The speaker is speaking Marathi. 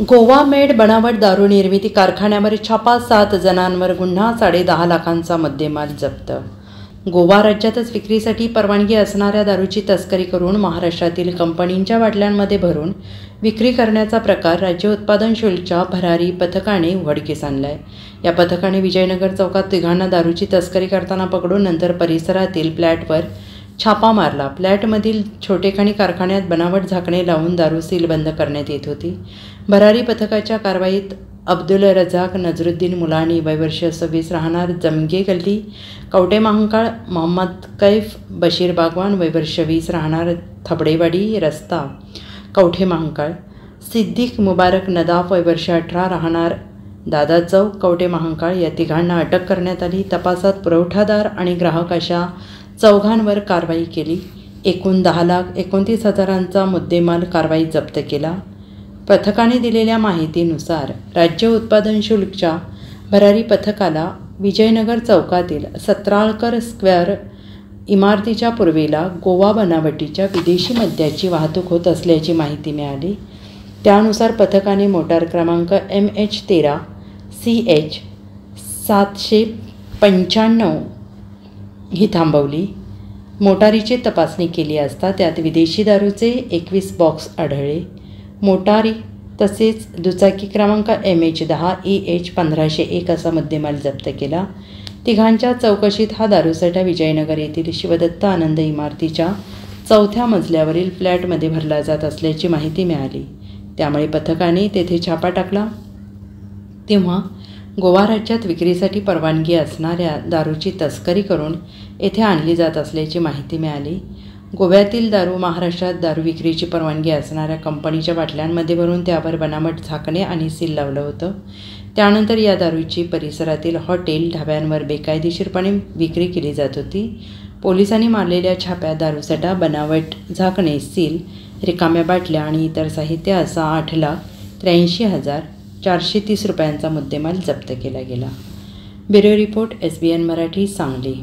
गोवा मेड बनावट दारू निर्मिती कारखान्यावर छापा, 7 जणांवर गुन्हा, 10.5 लाखांचा मुद्देमाल जप्त। गोवा राज्यातच विक्रीसाठी परवानगी असणाऱ्या दारूची तस्करी करून महाराष्ट्रातील कंपनींच्या बाटल्यांमध्ये भरून विक्री करण्याचा प्रकार राज्य उत्पादन शुल्कच्या भरारी पथकाने उघडकीस आणलाय। या पथकाने विजयनगर चौकात तिघांना दारूची तस्करी करताना पकडून नंतर परिसरातील फ्लॅटवर छापा मारला। फ्लॅटमधील छोटेखानी कारखान्यात बनावट झाकणे लावून दारू सीलबंद करण्यात येत होती। भरारी पथकाच्या कारवाईत अब्दुल रजाक नजरुद्दीन मुलानी वय वर्ष 26 राहणार जमगे गल्ली कवटे महांकाळ, मोहम्मद कैफ बशीर बागवान वय वर्ष 20 राहणार थबडेवाडी रस्ता कवठे महांकाळ, सिद्दीक मुबारक नदाफ वय वर्ष 18 राहणार दादा चौक कवटे महांकाळ या तिघांना अटक करण्यात आली। तपासात पुरवठादार आणि ग्राहक अशा चौघांवर कारवाई केली। एकूण 10,29,000चा मुद्देमाल कारवाईत जप्त केला। पथकाने दिलेल्या माहितीनुसार राज्य उत्पादन शुल्कच्या भरारी पथकाला विजयनगर चौकातील सत्राळकर स्क्वेअर इमारतीच्या पूर्वेला गोवा बनावटीच्या विदेशी मद्याची वाहतूक होत असल्याची माहिती मिळाली। त्यानुसार पथकाने मोटार क्रमांक MH13 CH 795 ही थांबवली। मोटारीची तपासणी केली असता त्यात विदेशी दारूचे 21 बॉक्स आढळले। मोटारी तसेच दुचाकी क्रमांक MH10 EH 1501 असा मुद्देमाल जप्त केला। तिघांच्या चौकशीत हा दारूसाठा विजयनगर येथील शिवदत्त आनंद इमारतीच्या 4थ्या मजल्यावरील फ्लॅटमध्ये भरला जात असल्याची माहिती मिळाली। त्यामुळे पथकाने तेथे छापा टाकला तेव्हा गोवा राज्यात विक्रीसाठी परवानगी असणाऱ्या दारूची तस्करी करून येथे आणली जात असल्याची माहिती मिळाली। गोव्यातील दारू महाराष्ट्रात दारू विक्रीची परवानगी असणाऱ्या कंपनीच्या बाटल्यांमध्ये भरून त्यावर बनावट झाकणे आणि सील लावलं होतं। त्यानंतर या दारूची परिसरातील हॉटेल ढाब्यांवर बेकायदेशीरपणे विक्री केली जात होती। पोलिसांनी मारलेल्या छाप्यात दारूसाठा, बनावट झाकणे, सील, रिकाम्या बाटल्या आणि इतर साहित्य असा 8,83,430 रुपयांचा मुद्देमाल जप्त केला गेला। Bureau report SBN Marathi, Sangli.